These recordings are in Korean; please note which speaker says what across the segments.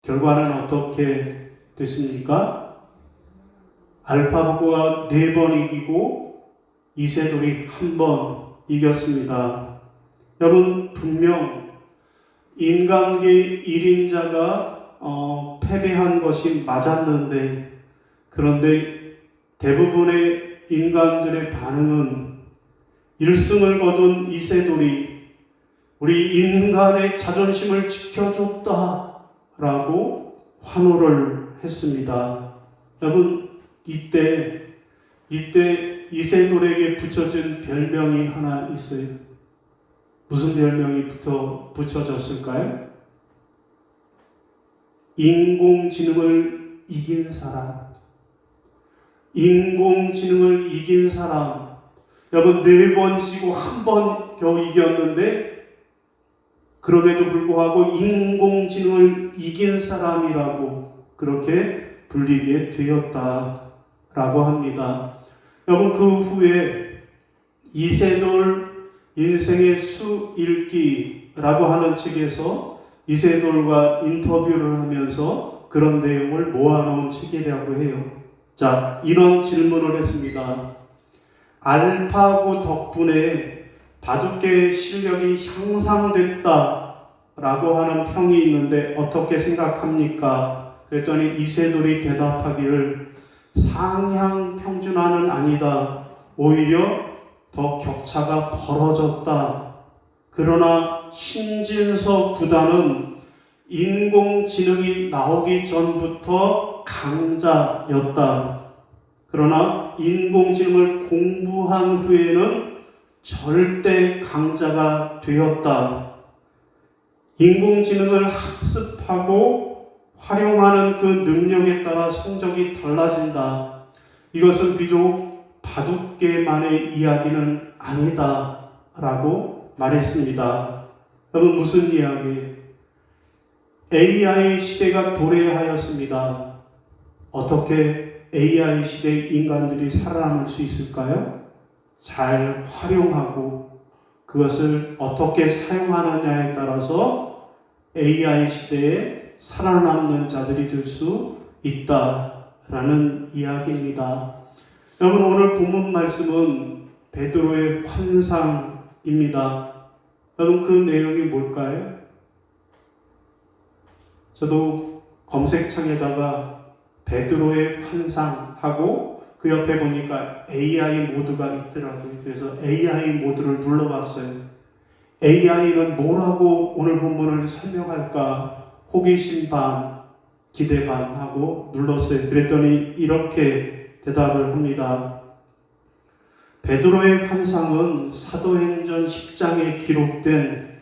Speaker 1: 결과는 어떻게 됐습니까? 알파고가 4번 이기고 이세돌이 1번 이겼습니다. 여러분, 분명 인간계 1인자가 패배한 것이 맞았는데, 그런데 대부분의 인간들의 반응은 1승을 거둔 이세돌이 우리 인간의 자존심을 지켜줬다 라고 환호를 했습니다. 여러분, 이때 이세돌에게 붙여진 별명이 하나 있어요. 무슨 별명이 붙여졌을까요? 인공지능을 이긴 사람. 인공지능을 이긴 사람. 여러분, 4번 지고 1번 겨우 이겼는데, 그럼에도 불구하고 인공지능을 이긴 사람이라고 그렇게 불리게 되었다라고 합니다. 여러분, 그 후에 이세돌 인생의 수일기라고 하는 책에서 이세돌과 인터뷰를 하면서 그런 내용을 모아놓은 책이라고 해요. 자, 이런 질문을 했습니다. 알파고 덕분에 바둑계의 실력이 향상됐다라고 하는 평이 있는데 어떻게 생각합니까? 그랬더니 이세돌이 대답하기를 상향평준화는 아니다. 오히려 더 격차가 벌어졌다. 그러나 신진서 구단은 인공지능이 나오기 전부터 강자였다. 그러나 인공지능을 공부한 후에는 절대 강자가 되었다. 인공지능을 학습하고 활용하는 그 능력에 따라 성적이 달라진다. 이것은 비록 바둑계만의 이야기는 아니다 라고 말했습니다. 여러분, 무슨 이야기? AI 시대가 도래하였습니다. 어떻게 AI 시대의 인간들이 살아남을 수 있을까요? 잘 활용하고 그것을 어떻게 사용하느냐에 따라서 AI 시대에 살아남는 자들이 될 수 있다라는 이야기입니다. 여러분, 오늘 본문 말씀은 베드로의 환상입니다. 여러분, 그 내용이 뭘까요? 저도 검색창에다가 베드로의 환상하고 그 옆에 보니까 AI 모드가 있더라고요. 그래서 AI 모드를 눌러봤어요. AI는 뭐라고 오늘 본문을 설명할까 호기심 반, 기대 반 하고 눌렀어요. 그랬더니 이렇게 대답을 합니다. 베드로의 환상은 사도행전 10장에 기록된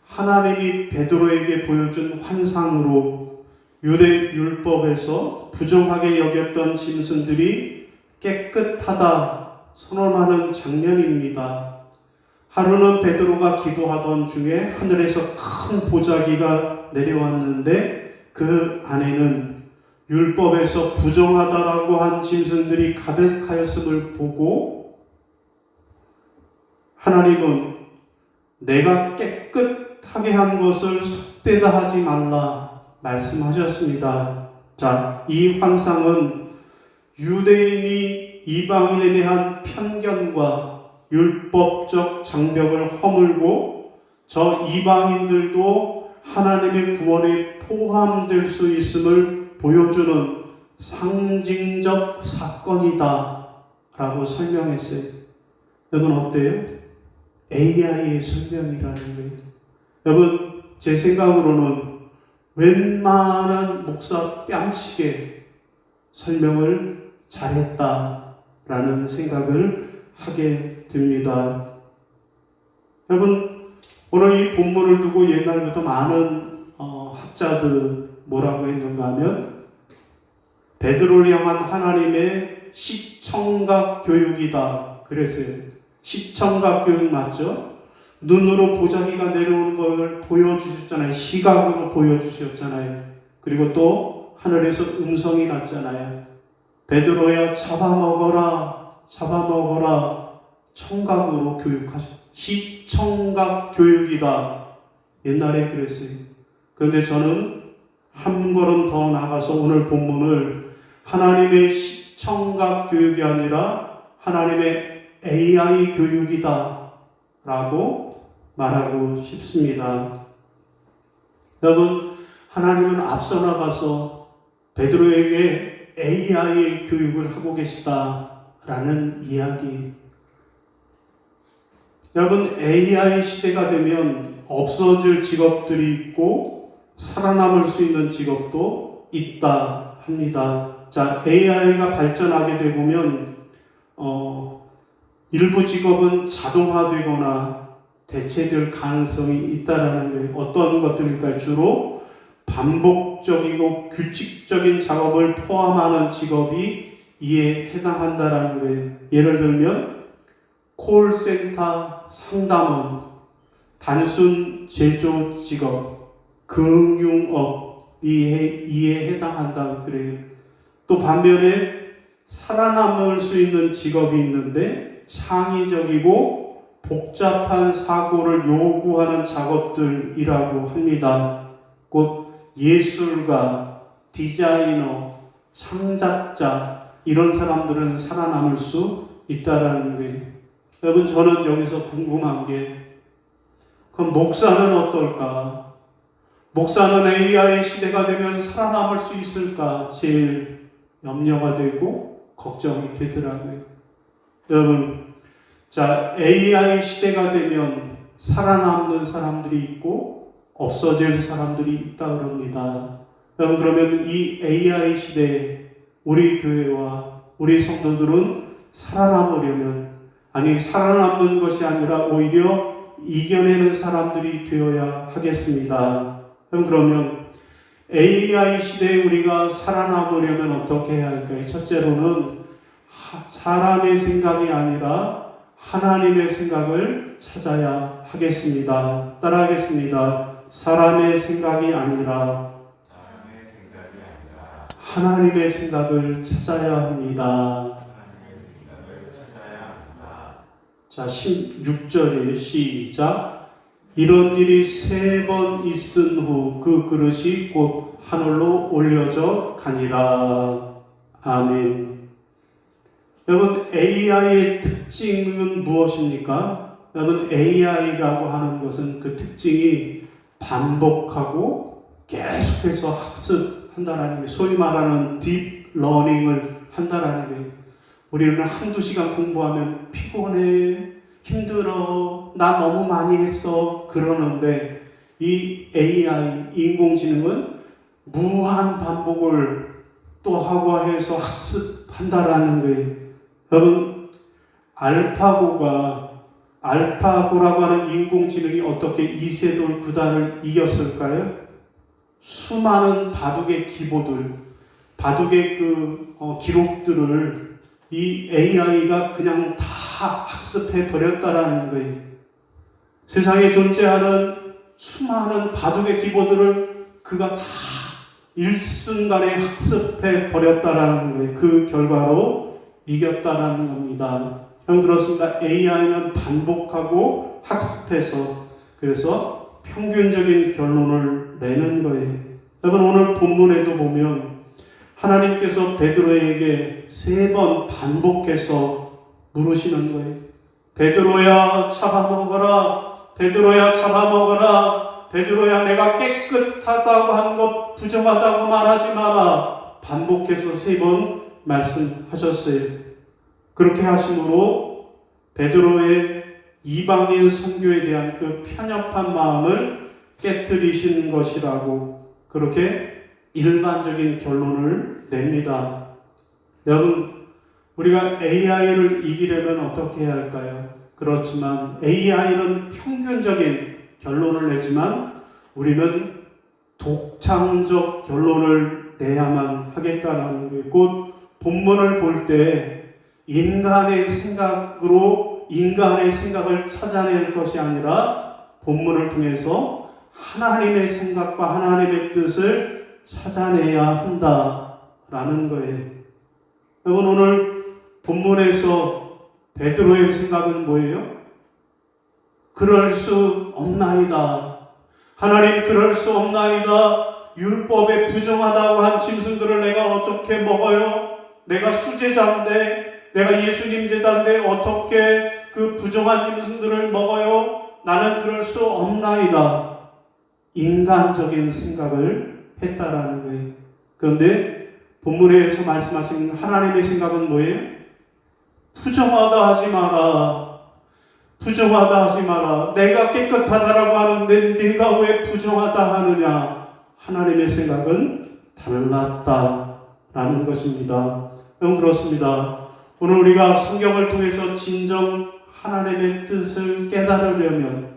Speaker 1: 하나님이 베드로에게 보여준 환상으로 유대 율법에서 부정하게 여겼던 짐승들이 깨끗하다 선언하는 장면입니다. 하루는 베드로가 기도하던 중에 하늘에서 큰 보자기가 내려왔는데 그 안에는 율법에서 부정하다라고 한 짐승들이 가득하였음을 보고 하나님은 내가 깨끗하게 한 것을 속되다 하지 말라 말씀하셨습니다. 자, 이 환상은 유대인이 이방인에 대한 편견과 율법적 장벽을 허물고 저 이방인들도 하나님의 구원에 포함될 수 있음을 보여주는 상징적 사건이다 라고 설명했어요. 여러분, 어때요? AI의 설명이라는 거예요. 여러분, 제 생각으로는 웬만한 목사 뺨치게 설명을 잘했다라는 생각을 하게 됩니다. 여러분, 오늘 이 본문을 두고 옛날부터 많은 학자들 뭐라고 했는가 하면 베드로를 향한 하나님의 시청각 교육이다 그랬어요. 시청각 교육 맞죠? 눈으로 보자기가 내려오는 걸 보여주셨잖아요. 시각으로 보여주셨잖아요. 그리고 또 하늘에서 음성이 났잖아요. 베드로야 잡아먹어라 청각으로 교육하셨. 시청각 교육이다. 옛날에 그랬어요. 그런데 저는 한 걸음 더 나가서 오늘 본문을 하나님의 시청각 교육이 아니라 하나님의 AI 교육이다 라고 말하고 싶습니다. 여러분, 하나님은 앞서 나가서 베드로에게 AI 교육을 하고 계시다라는 이야기. 여러분, AI 시대가 되면 없어질 직업들이 있고 살아남을 수 있는 직업도 있다 합니다. 자, AI가 발전하게 되면 일부 직업은 자동화되거나 대체될 가능성이 있다라는 거예요. 어떤 것들일까요? 주로 반복적이고 규칙적인 작업을 포함하는 직업이 이에 해당한다라는 거예요. 예를 들면 콜센터 상담원, 단순 제조 직업, 금융업 이에 해당한다 그래요. 또 반면에 살아남을 수 있는 직업이 있는데 창의적이고 복잡한 사고를 요구하는 작업들이라고 합니다. 곧 예술가, 디자이너, 창작자 이런 사람들은 살아남을 수 있다라는 거예요. 여러분, 저는 여기서 궁금한 게 그럼 목사는 어떨까? 목사는 AI 시대가 되면 살아남을 수 있을까? 제일 염려가 되고 걱정이 되더라고요. 여러분, 자, AI 시대가 되면 살아남는 사람들이 있고 없어질 사람들이 있다 그럽니다. 여러분, 그러면 이 AI 시대에 우리 교회와 우리 성도들은 살아남으려면, 아니 살아남는 것이 아니라 오히려 이겨내는 사람들이 되어야 하겠습니다. 그러면 AI 시대에 우리가 살아남으려면 어떻게 해야 할까요? 첫째로는 사람의 생각이 아니라 하나님의 생각을 찾아야 하겠습니다. 따라하겠습니다. 사람의 생각이 아니라 하나님의 생각을 찾아야 합니다. 자, 16절에 시작. 이런 일이 3번 있은 후 그 그릇이 곧 하늘로 올려져 가니라. 아멘. 여러분, AI의 특징은 무엇입니까? 여러분, AI라고 하는 것은 그 특징이 반복하고 계속해서 학습한다라는 게, 소위 말하는 딥 러닝을 한다라는 게, 우리는 한두 시간 공부하면 피곤해, 힘들어, 나 너무 많이 했어 그러는데 이 AI, 인공지능은 무한 반복을 또 하고 해서 학습한다라는 거예요. 여러분, 알파고라고 하는 인공지능이 어떻게 이세돌 구단을 이겼을까요? 수많은 바둑의 기보들, 바둑의 기록들을 이 AI가 그냥 다 학습해 버렸다라는 거예요. 세상에 존재하는 수많은 바둑의 기보들을 그가 다 일순간에 학습해 버렸다라는 거예요. 그 결과로 이겼다라는 겁니다. 여러분 들었습니다. AI는 반복하고 학습해서 그래서 평균적인 결론을 내는 거예요. 여러분, 오늘 본문에도 보면 하나님께서 베드로에게 3번 반복해서 물으시는 거예요. 베드로야, 잡아먹어라. 베드로야, 잡아먹어라. 베드로야, 내가 깨끗하다고 한 것 부정하다고 말하지 마라. 반복해서 3번 말씀하셨어요. 그렇게 하심으로 베드로의 이방인 선교에 대한 그 편협한 마음을 깨뜨리신 것이라고 그렇게 일반적인 결론을 냅니다. 여러분, 우리가 AI를 이기려면 어떻게 해야 할까요? 그렇지만 AI는 평균적인 결론을 내지만 우리는 독창적 결론을 내야만 하겠다는 거예요. 곧 본문을 볼 때 인간의 생각으로 인간의 생각을 찾아낼 것이 아니라 본문을 통해서 하나님의 생각과 하나님의 뜻을 찾아내야 한다라는 거예요. 여러분, 오늘 본문에서 베드로의 생각은 뭐예요? 그럴 수 없나이다. 하나님, 그럴 수 없나이다. 율법에 부정하다고 한 짐승들을 내가 어떻게 먹어요? 내가 수제자인데, 내가 예수님 제자인데 어떻게 그 부정한 짐승들을 먹어요? 나는 그럴 수 없나이다. 인간적인 생각을 했다라는 거예요. 그런데 본문에서 말씀하신 하나님의 생각은 뭐예요? 부정하다 하지 마라. 부정하다 하지 마라. 내가 깨끗하다라고 하는데 네가 왜 부정하다 하느냐. 하나님의 생각은 달랐다라는 것입니다. 여러분, 그렇습니다. 오늘 우리가 성경을 통해서 진정 하나님의 뜻을 깨달으려면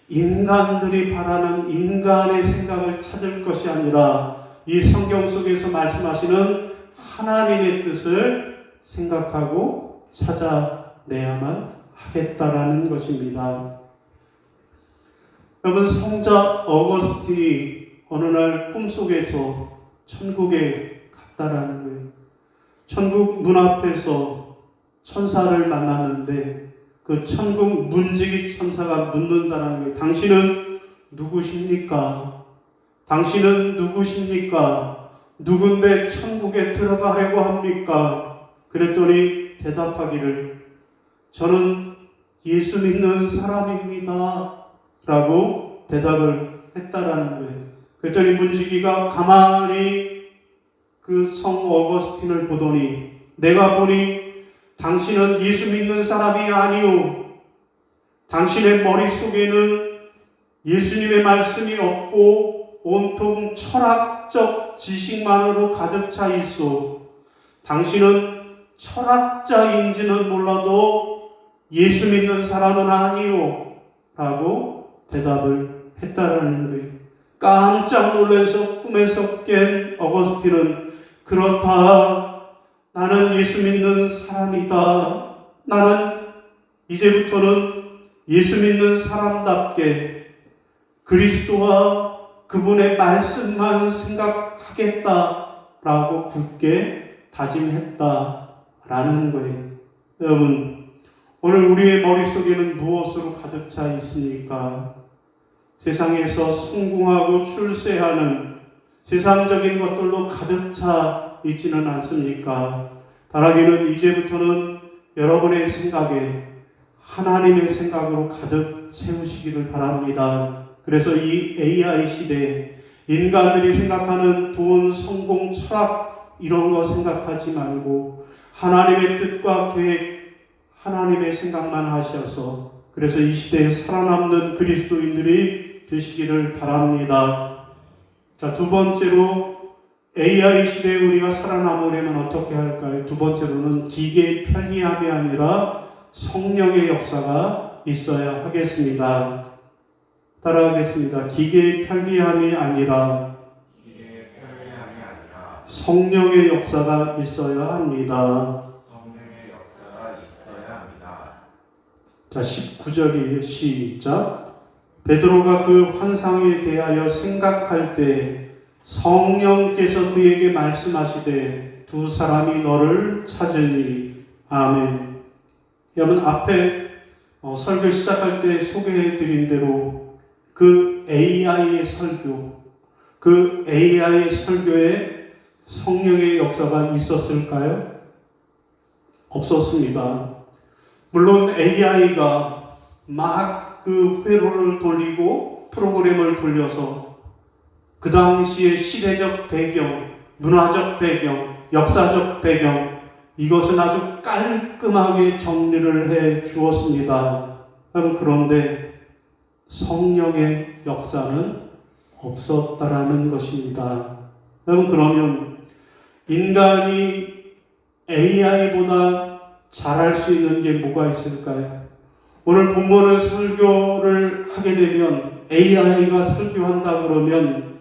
Speaker 1: 인간들이 바라는 인간의 생각을 찾을 것이 아니라 이 성경 속에서 말씀하시는 하나님의 뜻을 생각하고 찾아내야만 하겠다라는 것입니다. 여러분, 성자 어거스틴이 어느 날 꿈속에서 천국에 갔다라는 거예요. 천국 문 앞에서 천사를 만났는데 그 천국 문지기 천사가 묻는다라는 거예요. 당신은 누구십니까? 당신은 누구십니까? 누군데 천국에 들어가려고 합니까? 그랬더니 대답하기를 저는 예수 믿는 사람입니다 라고 대답을 했다라는 거예요. 그랬더니 문지기가 가만히 그 성 어거스틴을 보더니 내가 보니 당신은 예수 믿는 사람이 아니오. 당신의 머릿속에는 예수님의 말씀이 없고 온통 철학적 지식만으로 가득 차 있어. 당신은 철학자인지는 몰라도 예수 믿는 사람은 아니오 라고 대답을 했다라는 거예요. 깜짝 놀라서 꿈에서 깬 어거스틴은 그렇다. 나는 예수 믿는 사람이다. 나는 이제부터는 예수 믿는 사람답게 그리스도와 그분의 말씀만 생각하겠다라고 굳게 다짐했다라는 거예요. 여러분, 오늘 우리의 머릿속에는 무엇으로 가득 차 있습니까? 세상에서 성공하고 출세하는 세상적인 것들로 가득 차 있지는 않습니까? 바라기는 이제부터는 여러분의 생각에 하나님의 생각으로 가득 채우시기를 바랍니다. 그래서 이 AI 시대에 인간들이 생각하는 돈, 성공, 철학 이런 거 생각하지 말고 하나님의 뜻과 계획, 하나님의 생각만 하셔서 그래서 이 시대에 살아남는 그리스도인들이 되시기를 바랍니다. 자, 두 번째로 AI 시대에 우리가 살아남으려면 어떻게 할까요? 두 번째로는 기계의 편리함이 아니라 성령의 역사가 있어야 하겠습니다. 따라하겠습니다. 기계의 편리함이 아니라 성령의 역사가 있어야 합니다.
Speaker 2: 성령의 역사가 있어야 합니다.
Speaker 1: 자, 19절이 시작. 베드로가 그 환상에 대하여 생각할 때 성령께서 그에게 말씀하시되 두 사람이 너를 찾으니. 아멘. 여러분, 앞에 설교 시작할 때 소개해드린 대로 그 AI의 설교, 그 AI의 설교에 성령의 역사가 있었을까요? 없었습니다. 물론 AI가 막 그 회로를 돌리고 프로그램을 돌려서 그 당시의 시대적 배경, 문화적 배경, 역사적 배경 이것은 아주 깔끔하게 정리를 해 주었습니다. 그런데 성령의 역사는 없었다라는 것입니다. 여러분, 그러면 인간이 AI보다 잘할 수 있는 게 뭐가 있을까요? 오늘 본문을 설교를 하게 되면 AI가 설교한다 그러면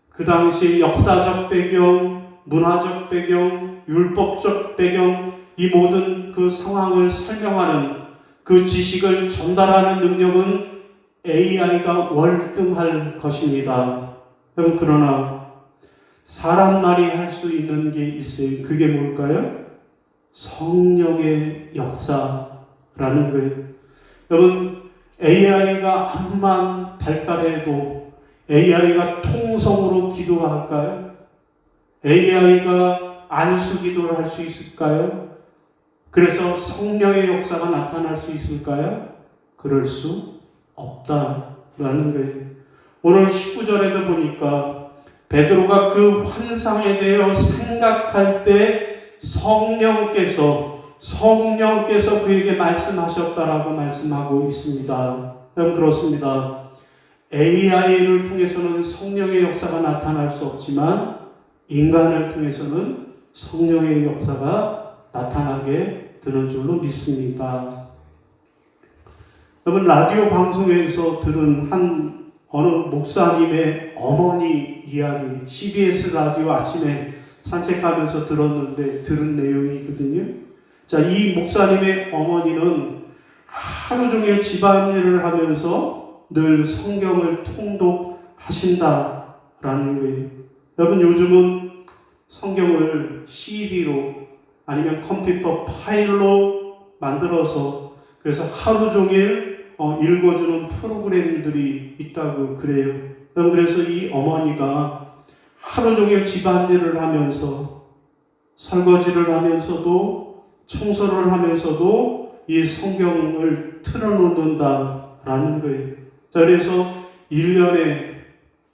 Speaker 1: 그 당시 역사적 배경, 문화적 배경, 율법적 배경 이 모든 그 상황을 설명하는 그 지식을 전달하는 능력은 AI가 월등할 것입니다. 여러분, 그러나 사람만이 할 수 있는 게 있어요. 그게 뭘까요? 성령의 역사라는 거예요. 여러분, AI가 암만 발달해도 AI가 통성으로 기도할까요? AI가 안수 기도를 할 수 있을까요? 그래서 성령의 역사가 나타날 수 있을까요? 그럴 수 없다라는 거예요. 오늘 19절에도 보니까 베드로가 그 환상에 대해 생각할 때 성령께서 그에게 말씀하셨다라고 말씀하고 있습니다. 여러분 그렇습니다. AI를 통해서는 성령의 역사가 나타날 수 없지만 인간을 통해서는 성령의 역사가 나타나게 되는 줄로 믿습니다. 여러분 라디오 방송에서 들은 어느 목사님의 어머니 이야기, CBS 라디오 아침에 산책하면서 들은 내용이거든요. 자, 이 목사님의 어머니는 하루 종일 집안일을 하면서 늘 성경을 통독하신다라는 거예요. 여러분 요즘은 성경을 CD로 아니면 컴퓨터 파일로 만들어서 그래서 하루 종일 읽어주는 프로그램들이 있다고 그래요. 그래서 이 어머니가 하루 종일 집안일을 하면서 설거지를 하면서도 청소를 하면서도 이 성경을 틀어놓는다라는 거예요. 자, 그래서 1년에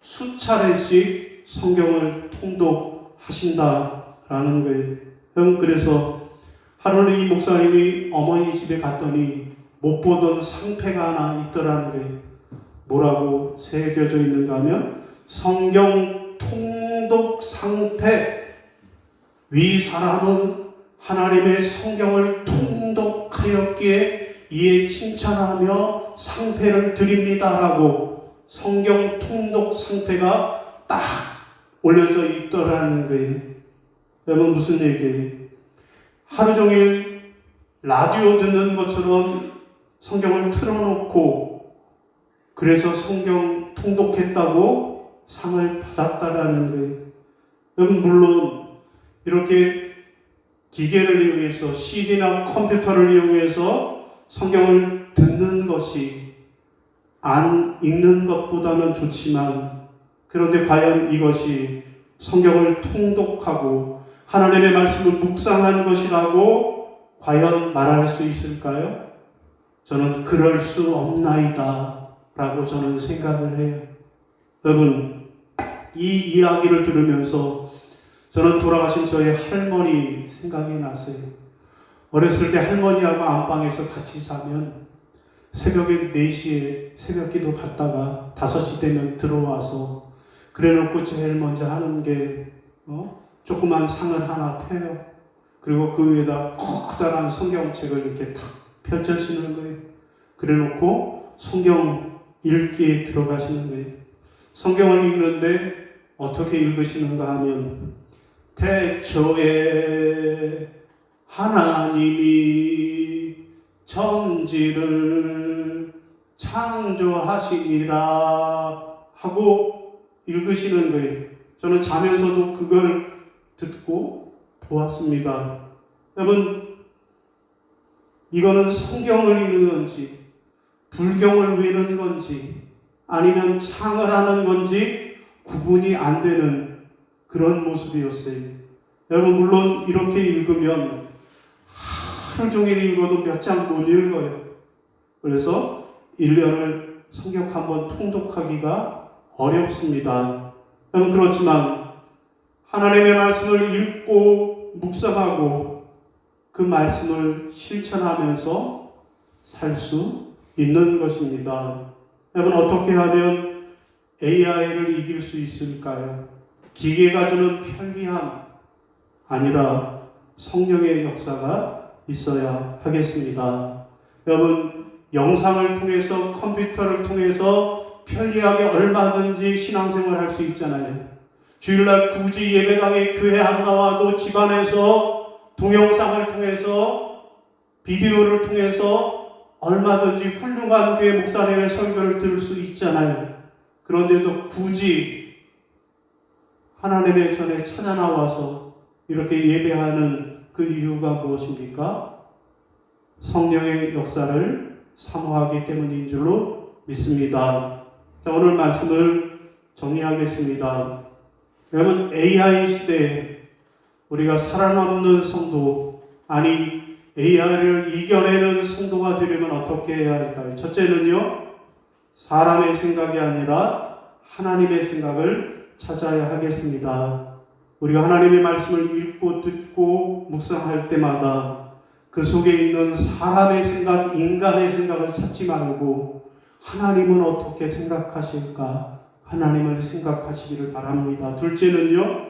Speaker 1: 수차례씩 성경을 통독하신다라는 거예요. 그래서 하루는 이 목사님이 어머니 집에 갔더니 못 보던 상패가 하나 있더라는 거예요. 뭐라고 새겨져 있는가 하면 성경 통독 상패. 위 사람은 하나님의 성경을 통독하였기에 이에 칭찬하며 상패를 드립니다라고 성경 통독 상패가 딱 올려져 있더라는 거예요. 여러분 무슨 얘기예요? 하루 종일 라디오 듣는 것처럼 성경을 틀어놓고 그래서 성경 통독했다고 상을 받았다라는 거예요. 여러분 물론 이렇게 기계를 이용해서 CD나 컴퓨터를 이용해서 성경을 듣는 것이 안 읽는 것보다는 좋지만 그런데 과연 이것이 성경을 통독하고 하나님의 말씀을 묵상한 것이라고 과연 말할 수 있을까요? 저는 그럴 수 없나이다 라고 저는 생각을 해요. 여러분 이 이야기를 들으면서 저는 돌아가신 저의 할머니 생각이 났어요. 어렸을 때 할머니하고 안방에서 같이 자면 새벽에 4시에 새벽기도 갔다가 5시 되면 들어와서 그래놓고 제일 먼저 하는 게 조그만 상을 하나 펴요. 그리고 그 위에다 커다란 성경책을 이렇게 탁 펼쳐시는 거예요. 그래놓고 성경 읽기에 들어가시는 거예요. 성경을 읽는데 어떻게 읽으시는가 하면 태초에 하나님이 천지를 창조하시니라 하고 읽으시는 거예요. 저는 자면서도 그걸 듣고 보았습니다. 여러분 이거는 성경을 읽는 건지 불경을 외우는 건지 아니면 창을 하는 건지 구분이 안 되는 그런 모습이었어요. 여러분 물론 이렇게 읽으면 하루 종일 읽어도 몇 장 못 읽어요. 그래서 1년을 성경 한번 통독하기가 어렵습니다. 여러분 그렇지만 하나님의 말씀을 읽고 묵상하고 그 말씀을 실천하면서 살 수 있는 것입니다. 여러분 어떻게 하면 AI를 이길 수 있을까요? 기계가 주는 편리함 아니라 성령의 역사가 있어야 하겠습니다. 여러분 영상을 통해서 컴퓨터를 통해서 편리하게 얼마든지 신앙생활 할 수 있잖아요. 주일날 굳이 예배당에 교회 안 나와도 집안에서 동영상을 통해서 비디오를 통해서 얼마든지 훌륭한 교회 목사님의 설교를 들을 수 있잖아요. 그런데도 굳이 하나님의 전에 찾아 나와서 이렇게 예배하는 그 이유가 무엇입니까? 성령의 역사를 사모하기 때문인 줄로 믿습니다. 자, 오늘 말씀을 정리하겠습니다. 여러분, AI 시대에 우리가 살아남는 성도, 아니 AI를 이겨내는 성도가 되려면 어떻게 해야 할까요? 첫째는요, 사람의 생각이 아니라 하나님의 생각을 찾아야 하겠습니다. 우리가 하나님의 말씀을 읽고 듣고 묵상할 때마다 그 속에 있는 사람의 생각, 인간의 생각을 찾지 말고 하나님은 어떻게 생각하실까? 하나님을 생각하시기를 바랍니다. 둘째는요,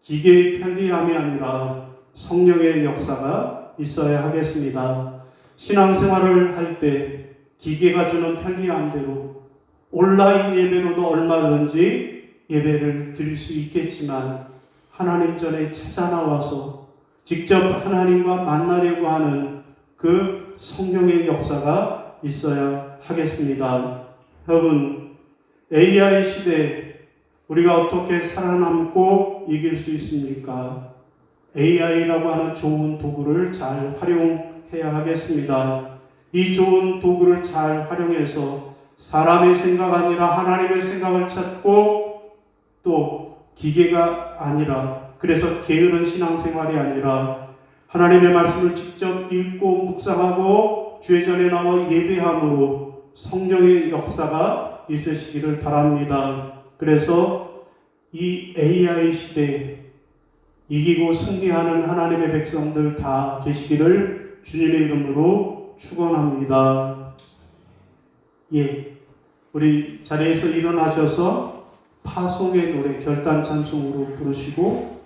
Speaker 1: 기계의 편리함이 아니라 성령의 역사가 있어야 하겠습니다. 신앙생활을 할 때 기계가 주는 편리함대로 온라인 예배로도 얼마든지 예배를 드릴 수 있겠지만 하나님 전에 찾아 나와서 직접 하나님과 만나려고 하는 그 성령의 역사가 있어야 하겠습니다. 여러분, AI 시대에 우리가 어떻게 살아남고 이길 수 있습니까? AI라고 하는 좋은 도구를 잘 활용해야 하겠습니다. 이 좋은 도구를 잘 활용해서 사람의 생각 아니라 하나님의 생각을 찾고 또 기계가 아니라, 그래서 게으른 신앙생활이 아니라 하나님의 말씀을 직접 읽고 묵상하고 주의 전에 나와 예배함으로 성령의 역사가 있으시기를 바랍니다. 그래서 이 AI 시대에 이기고 승리하는 하나님의 백성들 다 되시기를 주님의 이름으로 축원합니다. 예, 우리 자리에서 일어나셔서 파송의 노래 결단 찬송으로 부르시고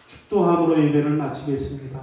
Speaker 1: 축도함으로 예배를 마치겠습니다.